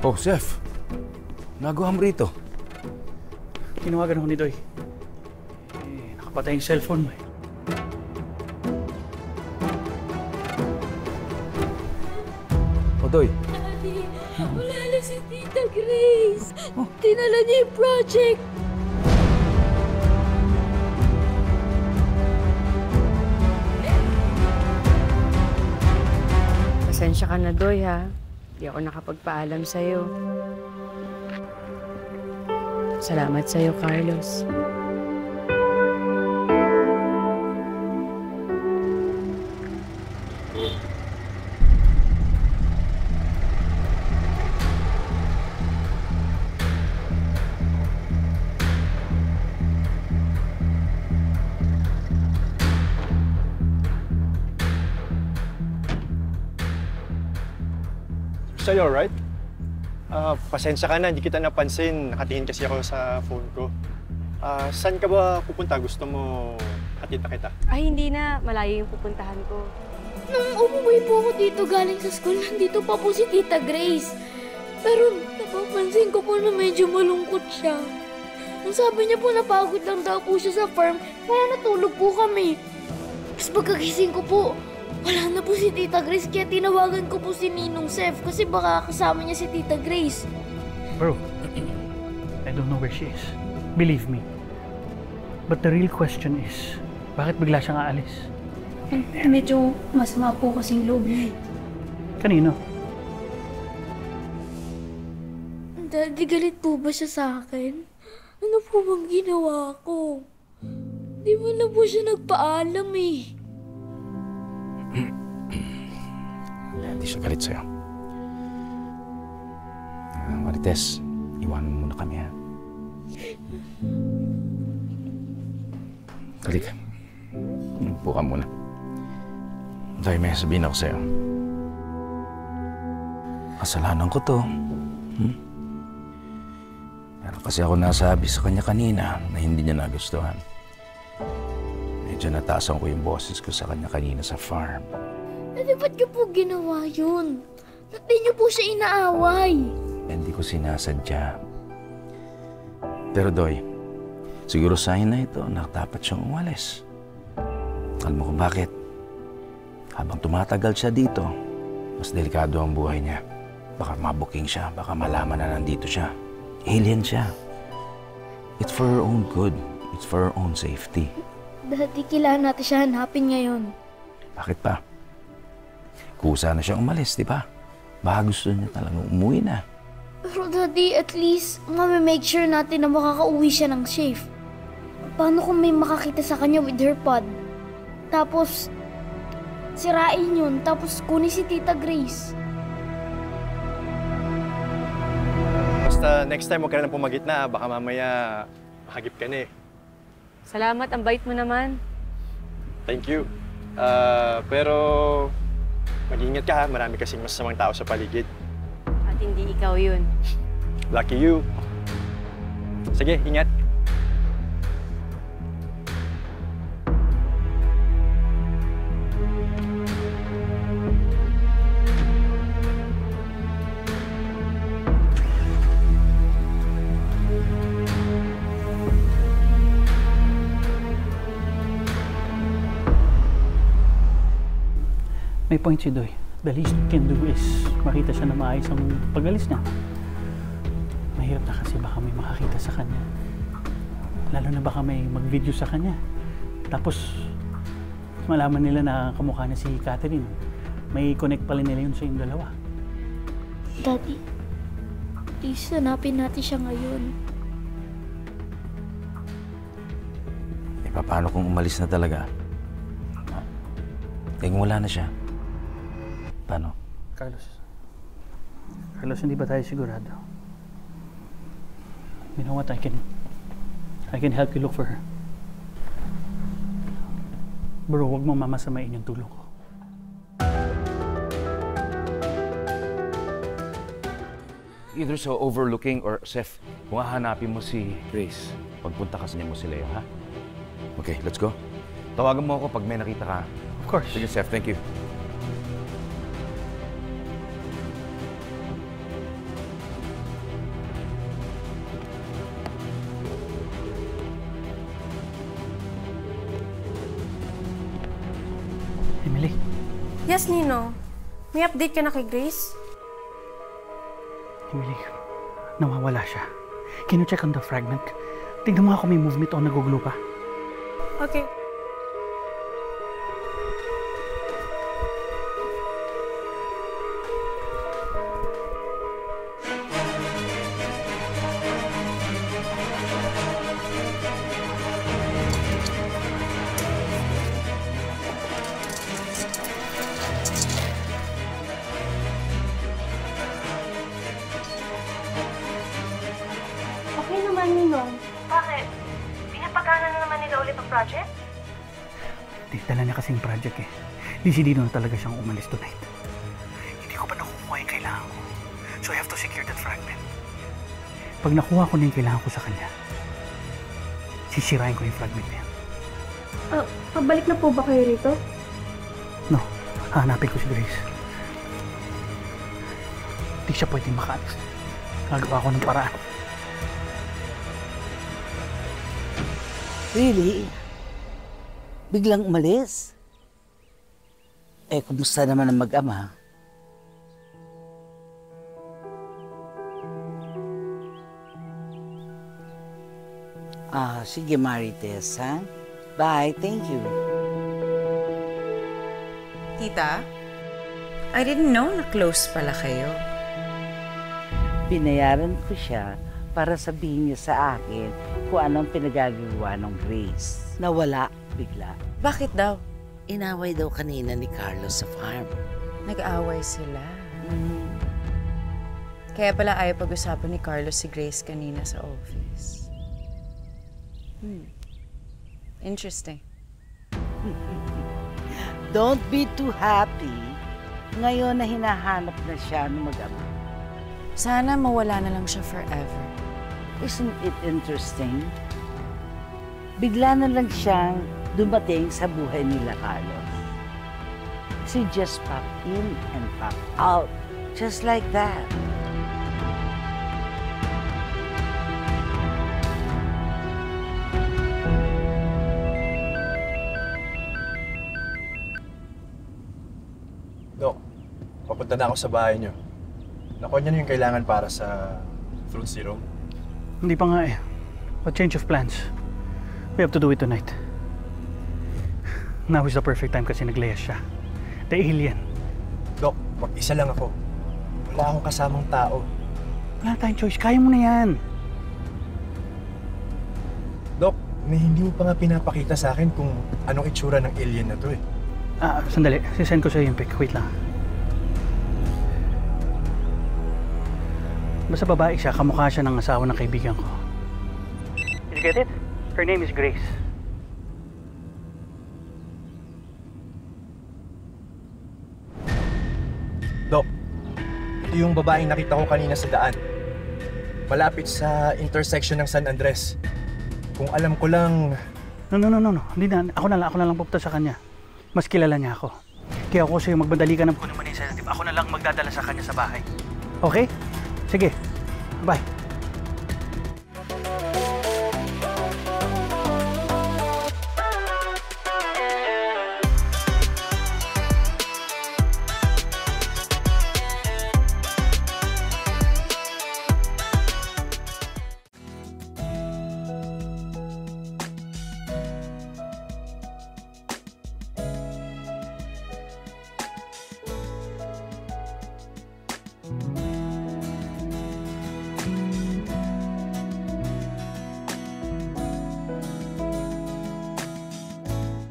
Oh, Chef. Nagawa mo rito. Tinawagan ako ni Doy. Nakapatay yung cellphone mo eh. Oh, Doy. Daddy, wala na si Tita Grace. Dinala niya yung project. Pasensya ka na, Doy, ha? Di ako nakapagpaalam sa'yo. Salamat sa'yo, Carlos. So, you alright? Pasensya ka na, hindi kita napansin. Nakatingin kasi ako sa phone ko. Saan ka ba pupunta? Gusto mo hatita kita? Ay, hindi na. Malayo yung pupuntahan ko. Nung umuwi po ako dito galing sa school, nandito pa po si Tita Grace. Pero napapansin ko po na medyo malungkot siya. Ang sabi niya po napagod lang daw po siya sa farm, kaya natulog po kami. Tapos pagkagising ko po, wala na po si Tita Grace, kaya tinawagan ko po si Ninong Chef kasi baka kasama niya si Tita Grace. Bro, I don't know where she is. Believe me. But the real question is, bakit bigla siyang aalis? Medyo masama po kasing loob niya. Kanino? Daddy, galit po ba siya sa akin? Ano po bang ginawa ko? Di mo na po siya nagpaalam eh. Hindi siya galit sa'yo. Marites, iwanan mo muna kami, ha? Halika. Upo ka muna. Dahil may sabihin ako sa'yo. Kasalanan ko to. Pero kasi ako nasabi sa kanya kanina na hindi niya nagustuhan. Medyo nataasan ko yung boses ko sa kanya kanina sa farm. Daddy, ba't niyo po ginawa yun? Ba't di niyo po siya inaaway? Hindi ko sinasadya. Pero Doy, siguro sign na ito na dapat siyang umalis. Alam mo kung bakit? Habang tumatagal siya dito, mas delikado ang buhay niya. Baka mabuking siya, baka malaman na nandito siya. Alien siya. It's for her own good. It's for her own safety. Daddy, kailangan natin siya hanapin ngayon. Bakit pa? Kusa na siya umalis, di ba? Baka gusto niya talagang umuwi na. Pero Daddy, at least, make sure natin na makakauwi siya ng safe. Paano kung may makakita sa kanya with her pod? Tapos, sirain yun, tapos kunin si Tita Grace. Basta next time huwag ka na pumagitna. Baka mamaya mahagip ka na eh. Salamat, ang bait mo naman. Thank you. Pero mag-ingat ka ha. Marami kasing masasamang tao sa paligid. At hindi ikaw yun. Lucky you. Sige, ingat. May point si Doy. The least we can do is makita siya na maayos ang pag-alis niya. Mahirap na kasi baka may makakita sa kanya. Lalo na baka may mag-video sa kanya. Tapos, malaman nila na kamukha na si Catherine. May connect pala nila yun sa yung dalawa. Daddy, please, hanapin natin siya ngayon. Eh, paano kung umalis na talaga? Eh, kung wala na siya. Paano? Carlos, hindi ba tayo sigurado? You know what? I can help you look for her. Bro, huwag mo mamasamain yung tulong ko. Either sa overlooking or, Chef, kung hahanapin mo si Grace, pagpunta ka sa niya mo si Leo, ha? Okay, let's go. Tawagan mo ako pag may nakita ka. Of course. Sige, Chef. Thank you. Yes, Nino. May update ka na kay Grace? Emily, nawawala siya. Can you check on the fragment? Tignan mo nga kung may movement o nagugulo pa. Okay. Okay naman, Ninong. Bakit? Pinapagana na naman nila ulit ang project? Dala niya kasing project eh. Decidido na talaga siyang umalis tonight. Hindi ko pa nakukuha yung kailangan ko. So I have to secure that fragment. Pag nakuha ko na yung kailangan ko sa kanya, sisirain ko yung fragment na yan. Pabalik na po ba kayo rito? No, hahanapin ko si Grace. Hindi siya pwedeng makaalis. Gagawa ko ng paraan. Really? Biglang umalis? Eh, kumusta naman ang mag-ama? Sige Marites, ha? Bye, thank you. Tita, I didn't know na close pala kayo. Binayaran ko siya para sabihin niya sa akin kung anong pinagagawa ng Grace. Nawala bigla. Bakit daw? Inaway daw kanina ni Carlos sa farm. Nag-aaway sila. Kaya pala ayaw pag-usapan ni Carlos si Grace kanina sa office. Interesting. Don't be too happy. Ngayon na hinahanap na siya ng mag-ama. Sana mawala na lang siya forever. Isn't it interesting? Bigla na lang siyang dumating sa buhay nila, Carlos. She just popped in and popped out, just like that. Dok, papunta na ako sa bahay niyo. Nakuha niyo na yung kailangan para sa fruit serum. Hindi pa nga eh. A change of plans. We have to do it tonight. Now is the perfect time kasi naglayas siya. The alien. Dok, mag-isa lang ako. Wala akong kasamang tao. Wala tayong choice. Kaya mo na yan. Dok, may hindi mo pa nga pinapakita sa akin kung anong itsura ng alien na to eh. Sandali. Sisend ko sa'yo yung pic. Wait lang. Basta babae siya, kamukha siya ng asawa ng kaibigan ko. Did you get it? Her name is Grace. Dok, ito yung babaeng nakita ko kanina sa daan. Malapit sa intersection ng San Andres. Kung alam ko lang... No. Hindi na. Ako na lang pupunta sa kanya. Mas kilala niya ako. Kaya ako sa'yo, magbadali ka ng kunin mo na yung sedative. Ako na lang magdadala sa kanya sa bahay. Okay? Sige. Bye.